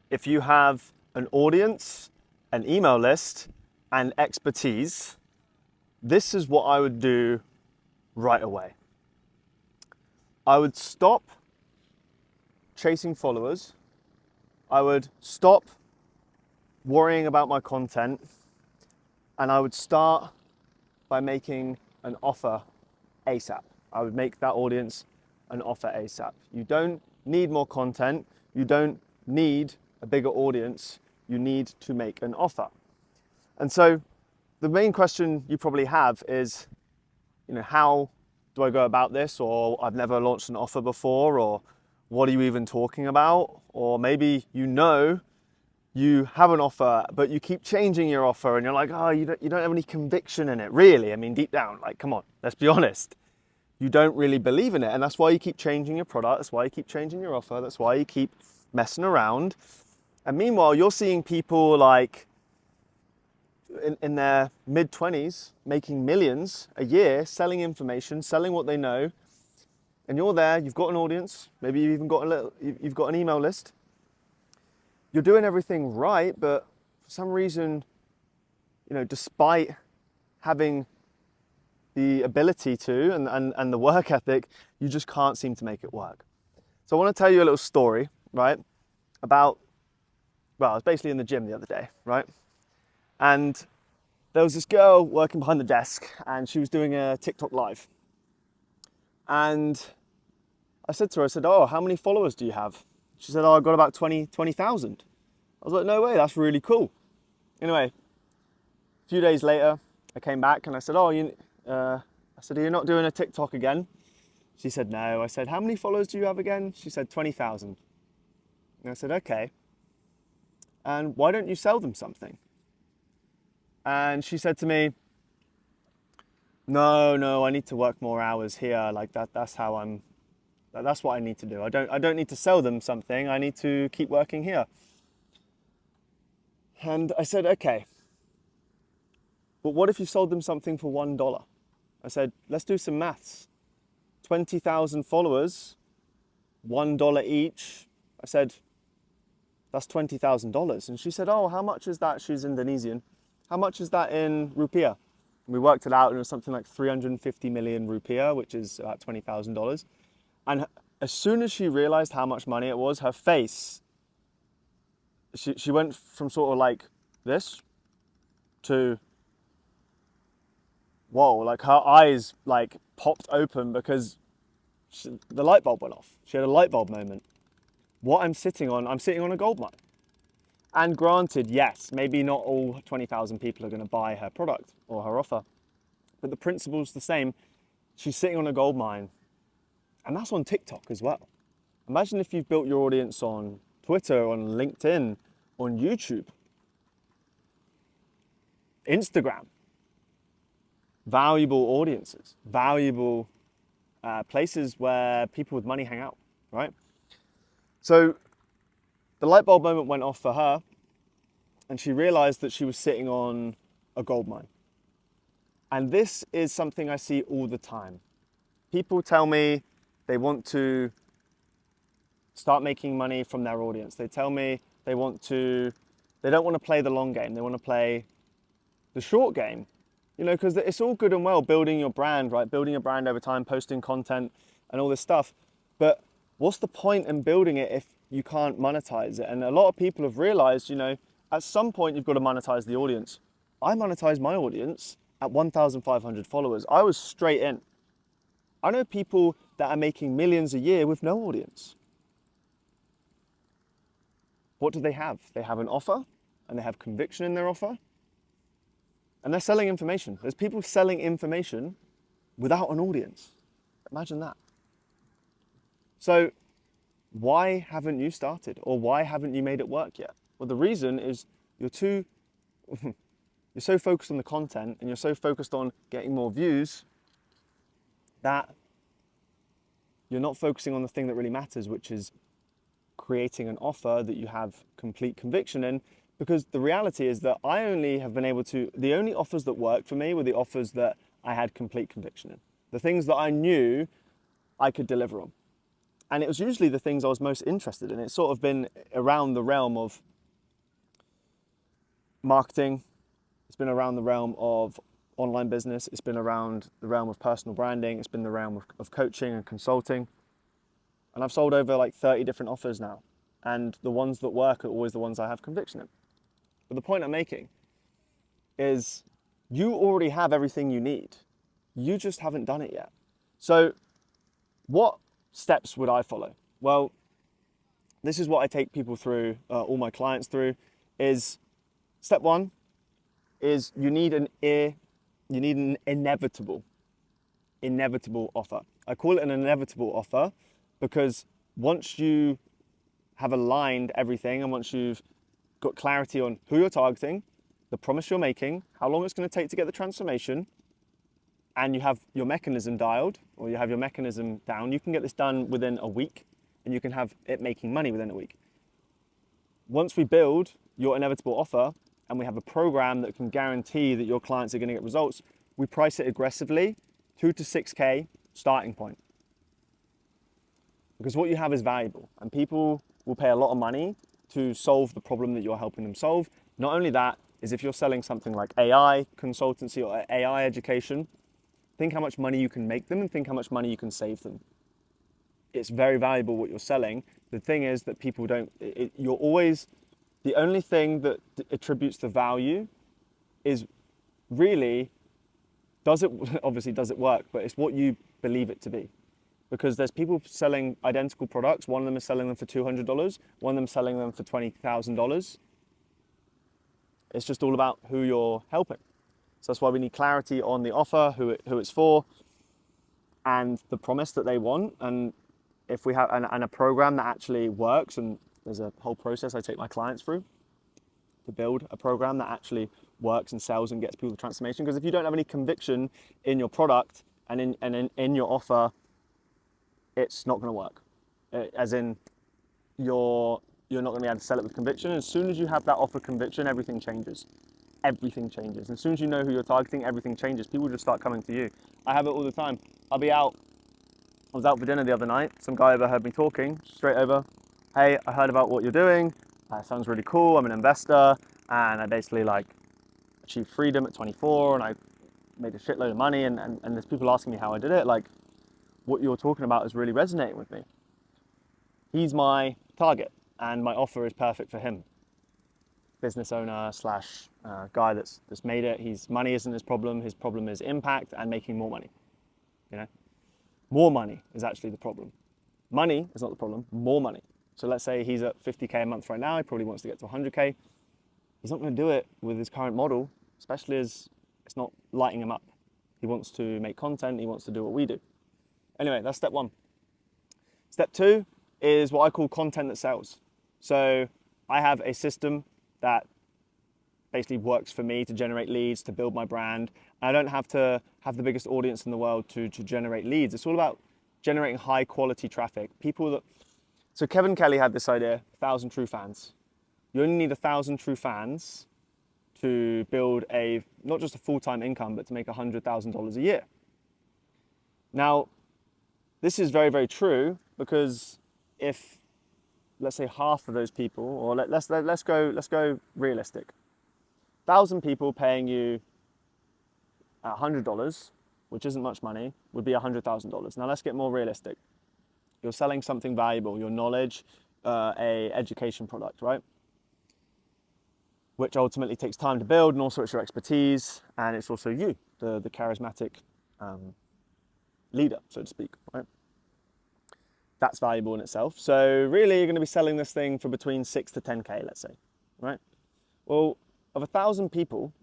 if you have an audience, an email list, and expertise, this is what I would do right away. I would stop chasing followers. I would stop worrying about my content, and I would start by making an offer ASAP. I would make that audience an offer ASAP. You don't need more content. You don't need a bigger audience. You need to make an offer. And so the main question you probably have is, how do I go about this? Or I've never launched an offer before, or what are you even talking about? Or maybe you have an offer, but you keep changing your offer and you're like, oh, you don't have any conviction in it, really. I mean, deep down, like, come on, let's be honest. You don't really believe in it. And that's why you keep changing your product. That's why you keep changing your offer. That's why you keep messing around. And meanwhile, you're seeing people like in their mid-20s making millions a year, selling information, selling what they know. And you're there, you've got an audience, maybe you've even got you've got an email list. You're doing everything right, but for some reason, despite having the ability to and the work ethic, you just can't seem to make it work. So I want to tell you a little story, right? I was basically in the gym the other day, right? And there was this girl working behind the desk and she was doing a TikTok live. And I said to her, oh, how many followers do you have? She said, oh, I've got about 20,000. I was like, no way, that's really cool. Anyway, a few days later, I came back and I said, are you not doing a TikTok again? She said, no. I said, how many followers do you have again? She said, 20,000. And I said, okay. And why don't you sell them something? And she said to me, no, I need to work more hours here. Like that's what I need to do. I don't need to sell them something. I need to keep working here. And I said, okay, but what if you sold them something for $1? I said, let's do some maths. 20,000 followers, $1 each. I said, that's $20,000. And she said, oh, how much is that? She's Indonesian. How much is that in rupiah? And we worked it out and it was something like 350 million rupiah, which is about $20,000. And as soon as she realized how much money it was, her face, she went from sort of like this to, whoa, like her eyes like popped open because the light bulb went off. She had a light bulb moment. I'm sitting on a gold mine. And granted, yes, maybe not all 20,000 people are going to buy her product or her offer, but the principle's the same. She's sitting on a gold mine, and that's on TikTok as well. Imagine if you've built your audience on Twitter, on LinkedIn, on YouTube, Instagram. Valuable audiences, valuable places where people with money hang out, right? So the light bulb moment went off for her, and she realized that she was sitting on a gold mine. And this is something I see all the time. People tell me they want to start making money from their audience. They tell me they don't want to play the long game. They want to play the short game. Because it's all good and well building your brand, right? Building a brand over time, posting content and all this stuff. But what's the point in building it if you can't monetize it? And a lot of people have realized, at some point you've got to monetize the audience. I monetized my audience at 1,500 followers. I was straight in. I know people that are making millions a year with no audience. What do they have? They have an offer and they have conviction in their offer. And they're selling information. There's people selling information without an audience. Imagine that. So why haven't you started? Or why haven't you made it work yet? Well, the reason is you're so focused on the content and you're so focused on getting more views that you're not focusing on the thing that really matters, which is creating an offer that you have complete conviction in. Because the reality is that the only offers that worked for me were the offers that I had complete conviction in. The things that I knew I could deliver on. And it was usually the things I was most interested in. It's sort of been around the realm of marketing. It's been around the realm of online business. It's been around the realm of personal branding. It's been the realm of coaching and consulting. And I've sold over like 30 different offers now. And the ones that work are always the ones I have conviction in. But the point I'm making is you already have everything you need. You just haven't done it yet. So what steps would I follow? Well, this is what I take people through, all my clients through, is step one is you need an inevitable offer. I call it an inevitable offer because once you have aligned everything and once you've got clarity on who you're targeting, the promise you're making, how long it's going to take to get the transformation, and you have your mechanism dialed or you have your mechanism down, you can get this done within a week and you can have it making money within a week. Once we build your inevitable offer and we have a program that can guarantee that your clients are going to get results, we price it aggressively, 2 to 6K starting point. Because what you have is valuable and people will pay a lot of money to solve the problem that you're helping them solve. Not only that, is if you're selling something like AI consultancy or AI education, think how much money you can make them and think how much money you can save them. It's very valuable what you're selling. The thing is that people don't, you're always, the only thing that attributes the value is really, obviously does it work, but it's what you believe it to be. Because there's people selling identical products. One of them is selling them for $200. One of them is selling them for $20,000. It's just all about who you're helping. So that's why we need clarity on the offer, who it's for, and the promise that they want. And if we have and a program that actually works, and there's a whole process I take my clients through to build a program that actually works and sells and gets people the transformation. Because if you don't have any conviction in your product and in your offer, it's not going to work. As in, you're not going to be able to sell it with conviction. As soon as you have that offer conviction, everything changes. Everything changes. And as soon as you know who you're targeting, everything changes. People just start coming to you. I have it all the time. I was out for dinner the other night. Some guy overheard me talking, straight over. Hey, I heard about what you're doing. Sounds really cool. I'm an investor and I basically achieved freedom at 24 and I made a shitload of money and there's people asking me how I did it. Like, what you're talking about is really resonating with me. He's my target and my offer is perfect for him. Business owner slash guy that's made it. Money isn't his problem. His problem is impact and making more money. More money is actually the problem. Money is not the problem, more money. So let's say he's at 50K a month right now. He probably wants to get to 100K. He's not going to do it with his current model, especially as it's not lighting him up. He wants to make content. He wants to do what we do. Anyway, that's step one. Step two is what I call content that sells. So I have a system that basically works for me to generate leads, to build my brand. I don't have to have the biggest audience in the world to generate leads. It's all about generating high quality traffic. So Kevin Kelly had this idea, 1,000 true fans. You only need 1,000 true fans to build not just a full-time income, but to make $100,000 a year. Now, this is very, very true because if, let's say, half of those people, or let's go realistic, 1,000 people paying you $100, which isn't much money, would be $100,000. Now let's get more realistic. You're selling something valuable, your knowledge, a education product, right? Which ultimately takes time to build, and also it's your expertise, and it's also you, the charismatic leader, so to speak, right? That's valuable in itself. So really, you're going to be selling this thing for between 6 to 10K, let's say, right? Well, of 1,000 people,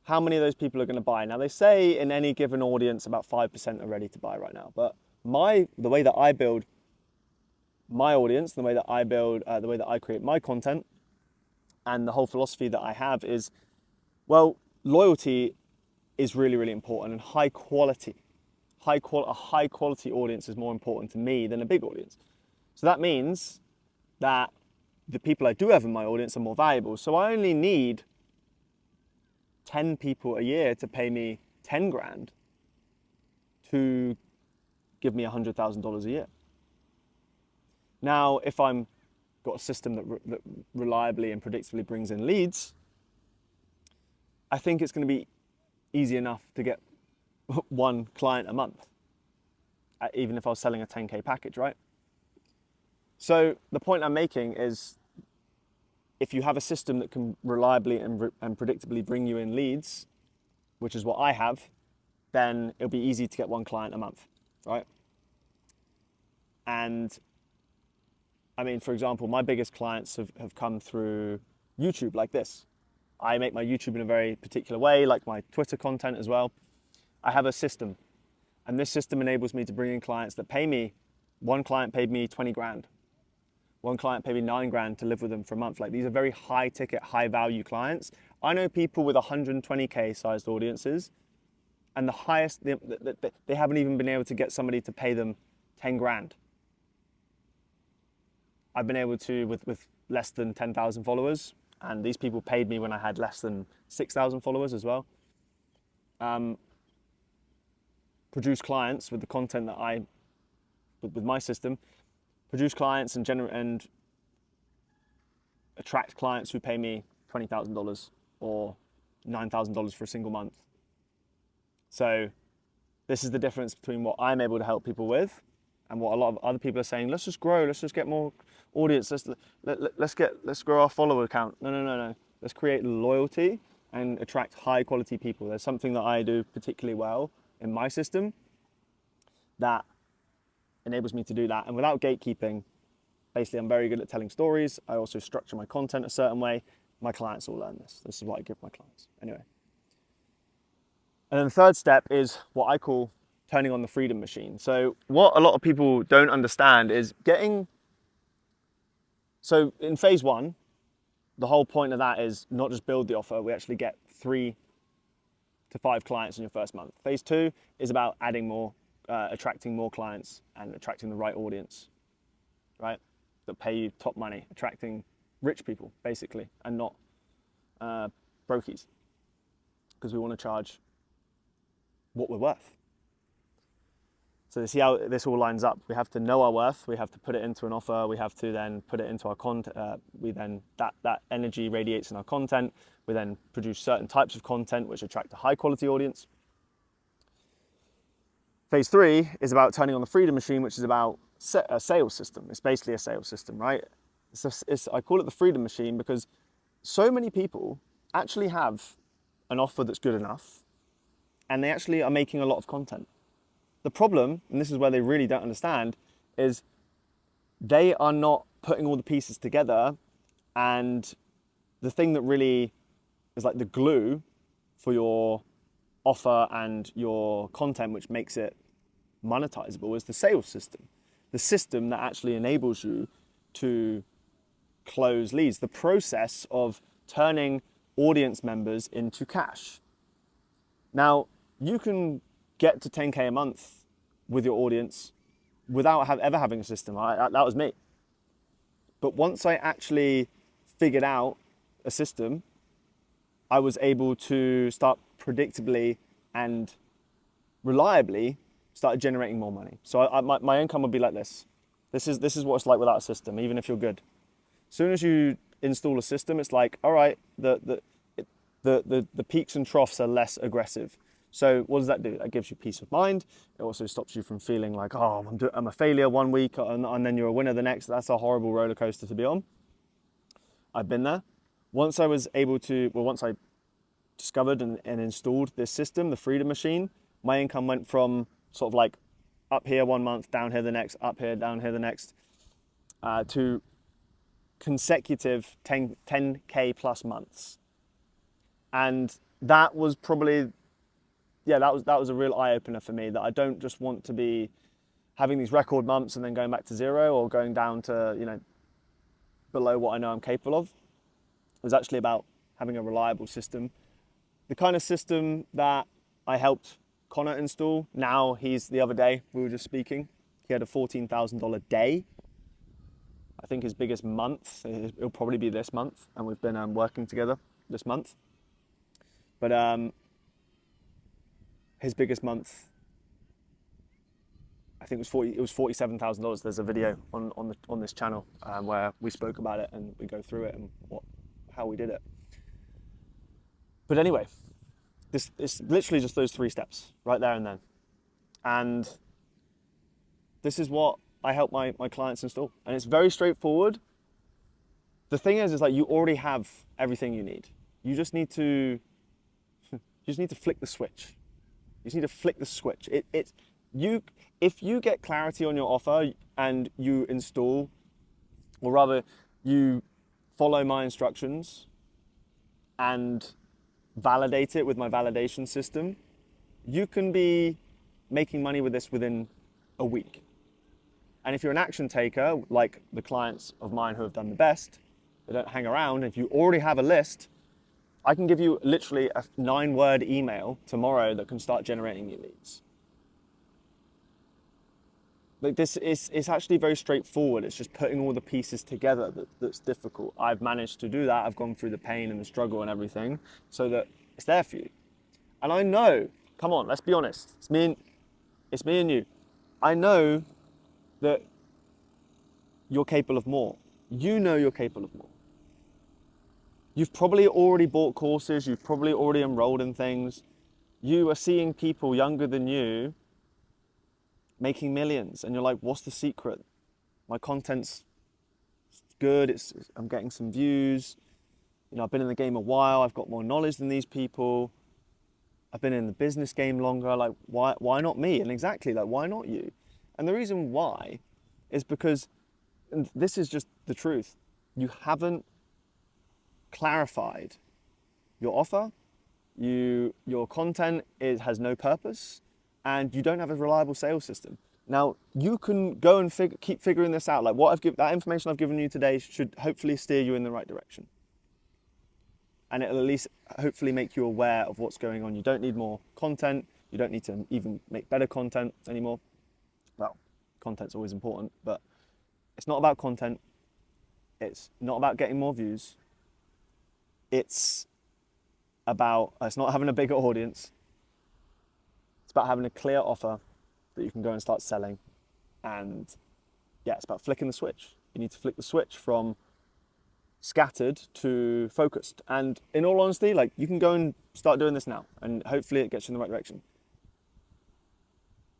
how many of those people are going to buy? Now, they say in any given audience, about 5% are ready to buy right now. But the way that I build my audience, the way that I create my content, and the whole philosophy that I have is, well, loyalty is really, really important, and high quality audience is more important to me than a big audience. So that means that the people I do have in my audience are more valuable. So I only need 10 people a year to pay me 10 grand to give me $100,000 a year. Now, if I'm got a system that reliably and predictably brings in leads, I think it's going to be easy enough to get one client a month, even if I was selling a 10K package, right? So the point I'm making is, if you have a system that can reliably and predictably bring you in leads, which is what I have, then it'll be easy to get one client a month, right? And I mean, for example, my biggest clients have come through YouTube like this. I make my YouTube in a very particular way, like my Twitter content as well. I have a system, and this system enables me to bring in clients that pay me. One client paid me 20 grand. One client paid me 9 grand to live with them for a month. Like, these are very high ticket, high value clients. I know people with 120K sized audiences, and the highest, they haven't even been able to get somebody to pay them 10 grand. I've been able to, with less than 10,000 followers, and these people paid me when I had less than 6,000 followers as well. Produce clients with the content that with my system, produce clients and attract clients who pay me $20,000 or $9,000 for a single month. So this is the difference between what I'm able to help people with and what a lot of other people are saying. Let's just grow. Let's just get more audience. Let's grow our follower count. No. Let's create loyalty and attract high quality people. There's something that I do particularly well in my system that enables me to do that. And without gatekeeping, basically I'm very good at telling stories. I also structure my content a certain way. My clients all learn this. This is what I give my clients. Anyway. And then the third step is what I call turning on the freedom machine. So what a lot of people don't understand is so in phase one, the whole point of that is not just build the offer, we actually get 3 to 5 clients in your first month. Phase two is about adding more, attracting more clients and attracting the right audience, right? That pay you top money, attracting rich people basically, and not brokies, because we want to charge what we're worth. So you see how this all lines up. We have to know our worth. We have to put it into an offer. We have to then put it into our content. That energy radiates in our content. We then produce certain types of content which attract a high quality audience. Phase three is about turning on the freedom machine, which is about a sales system. It's basically a sales system, right? I call it the freedom machine because so many people actually have an offer that's good enough, and they actually are making a lot of content. The problem, and this is where they really don't understand, is they are not putting all the pieces together, and the thing that really is like the glue for your offer and your content, which makes it monetizable, is the sales system. The system that actually enables you to close leads, the process of turning audience members into cash. Now, you can get to 10K a month with your audience without ever having a system. That was me. But once I actually figured out a system, I was able to start predictably and reliably start generating more money. So my income would be like this. This is what it's like without a system, even if you're good. As soon as you install a system, it's like, all right, the peaks and troughs are less aggressive. So what does that do? That gives you peace of mind. It also stops you from feeling like, oh, I'm a failure one week and then you're a winner the next. That's a horrible roller coaster to be on. I've been there. Once I discovered and installed this system, the freedom machine, my income went from sort of like up here one month, down here the next, up here, down here the next, to consecutive 10K plus months. And that was probably, that was a real eye-opener for me, that I don't just want to be having these record months and then going back to zero or going down to, below what I know I'm capable of. It was actually about having a reliable system. The kind of system that I helped Connor install. Now the other day, we were just speaking, he had a $14,000 day. I think his biggest month, it'll probably be this month, and we've been working together this month. But his biggest month, I think it was $47,000. There's a video on this channel where we spoke about it and we go through it and how we did it. But anyway, it's literally just those 3 steps right there and then. And this is what I help my clients install. And it's very straightforward. The thing is like you already have everything you need. You just need to flick the switch. You just need to flick the switch. If you get clarity on your offer and you install, or rather you follow my instructions and validate it with my validation system, you can be making money with this within a week. And if you're an action taker, like the clients of mine who have done the best, they don't hang around. If you already have a list, I can give you literally a 9-word email tomorrow that can start generating you leads. Like this it's actually very straightforward. It's just putting all the pieces together that's difficult. I've managed to do that. I've gone through the pain and the struggle and everything so that it's there for you. And I know, come on, let's be honest. It's me and you. I know that you're capable of more. You know you're capable of more. You've probably already bought courses. You've probably already enrolled in things. You are seeing people younger than you making millions. And you're like, what's the secret? My content's good. I'm getting some views. You know, I've been in the game a while. I've got more knowledge than these people. I've been in the business game longer. Like, why not me? And exactly, like, why not you? And the reason why is because, and this is just the truth, you haven't clarified your offer, your content has no purpose, and you don't have a reliable sales system. Now, you can go and keep figuring this out. Like that information I've given you today should hopefully steer you in the right direction. And it'll at least hopefully make you aware of what's going on. You don't need more content. You don't need to even make better content anymore. Well, content's always important, but it's not about content. It's not about getting more views. It's not having a bigger audience. It's about having a clear offer that you can go and start selling. And yeah, it's about flicking the switch. You need to flick the switch from scattered to focused. And in all honesty, like, you can go and start doing this now, and hopefully it gets you in the right direction.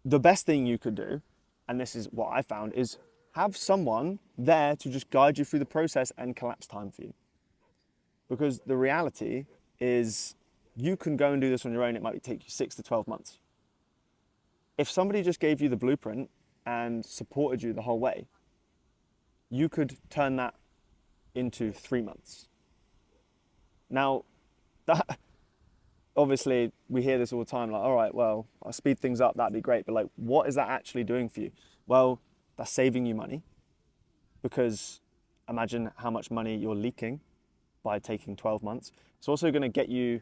The best thing you could do, and this is what I found, is have someone there to just guide you through the process and collapse time for you. Because the reality is you can go and do this on your own. It might take you 6 to 12 months. If somebody just gave you the blueprint and supported you the whole way, you could turn that into 3 months. Now, that obviously we hear this all the time, like, all right, well, I'll speed things up, that'd be great. But like, what is that actually doing for you? Well, that's saving you money, because imagine how much money you're leaking by taking 12 months. It's also going to get you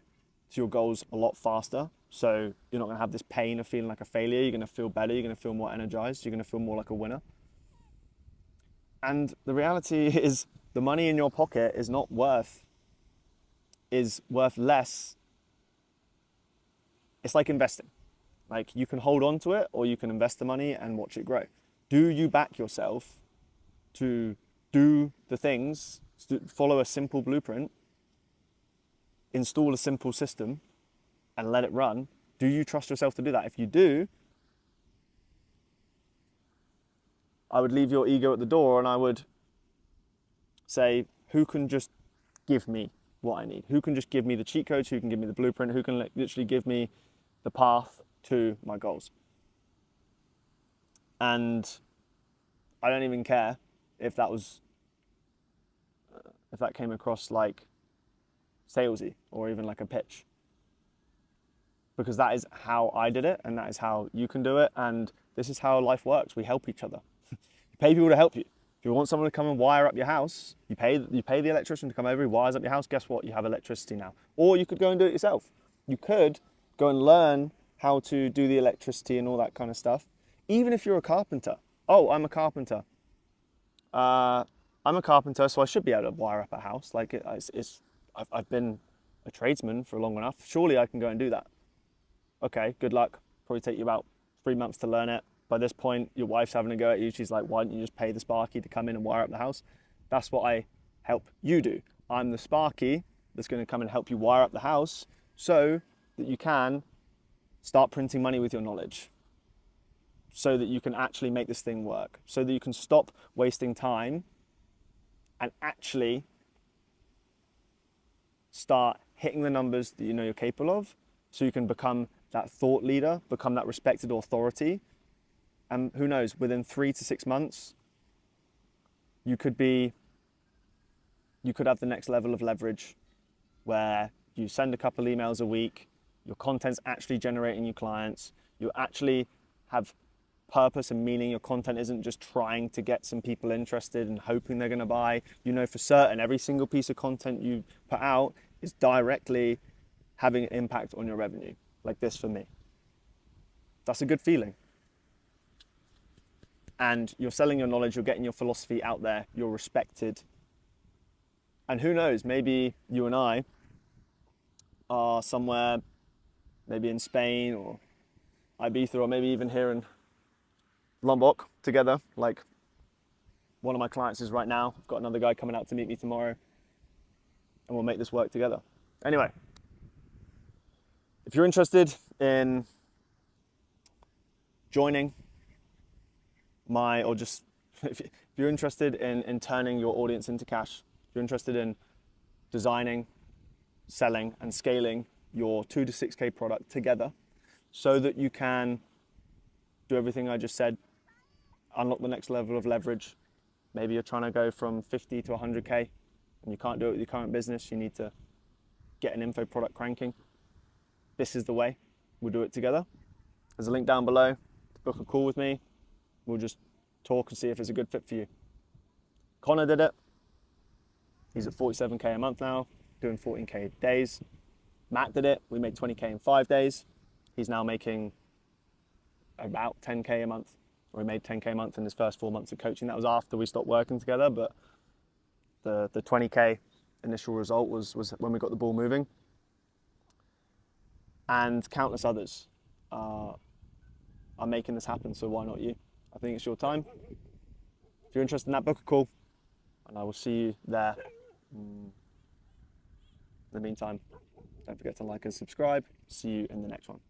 to your goals a lot faster. So you're not going to have this pain of feeling like a failure. You're going to feel better. You're going to feel more energized. You're going to feel more like a winner. And the reality is the money in your pocket is worth less. It's like investing. Like, you can hold on to it, or you can invest the money and watch it grow. Do you back yourself to do the things, to follow a simple blueprint, install a simple system, and let it run? Do you trust yourself to do that? If you do, I would leave your ego at the door, and I would say, who can just give me what I need? Who can just give me the cheat codes? Who can give me the blueprint? Who can literally give me the path to my goals? And I don't even care if that came across like salesy or even like a pitch, because that is how I did it, and that is how you can do it, and this is how life works. We help each other. You pay people to help you. If you want someone to come and wire up your house, you pay the electrician to come over, he wires up your house. Guess what? You have electricity now. Or you could go and do it yourself. You could go and learn how to do the electricity and all that kind of stuff. Even if you're a carpenter. Oh, I'm a carpenter. I'm a carpenter, so I should be able to wire up a house. Like, I've been a tradesman for long enough. Surely I can go and do that. Okay, good luck. Probably take you about 3 months to learn it, by this point your wife's having a go at you. She's like, why don't you just pay the Sparky to come in and wire up the house? That's what I help you do. I'm the Sparky that's going to come and help you wire up the house so that you can start printing money with your knowledge, so that you can actually make this thing work, so that you can stop wasting time and actually start hitting the numbers that you know you're capable of, so you can become that thought leader, become that respected authority. And who knows, within 3 to 6 months, you could have the next level of leverage where you send a couple emails a week, your content's actually generating you clients, you actually have purpose and meaning. Your content isn't just trying to get some people interested and hoping they're going to buy. You know for certain every single piece of content you put out is directly having an impact on your revenue, like this for me. That's a good feeling. And you're selling your knowledge, you're getting your philosophy out there, you're respected. And who knows, maybe you and I are somewhere, maybe in Spain or Ibiza, or maybe even here in Lombok together, like one of my clients is right now. I've got another guy coming out to meet me tomorrow, and we'll make this work together. Anyway, if you're interested in joining if you're interested in turning your audience into cash, if you're interested in designing, selling, and scaling your 2 to 6K product together so that you can do everything I just said, unlock the next level of leverage. Maybe you're trying to go from 50 to 100K and you can't do it with your current business. You need to get an info product cranking. This is the way. We'll do it together. There's a link down below to book a call with me. We'll just talk and see if it's a good fit for you. Connor did it. He's at 47K a month now, doing 14K days. Matt did it. We made 20K in 5 days. He's now making about 10K a month, or he made 10K a month in his first 4 months of coaching. That was after we stopped working together, but the 20K initial result was when we got the ball moving. And countless others are making this happen, so why not you? I think it's your time. If you're interested in that, book a call, and I will see you there. In the meantime, don't forget to like and subscribe. See you in the next one.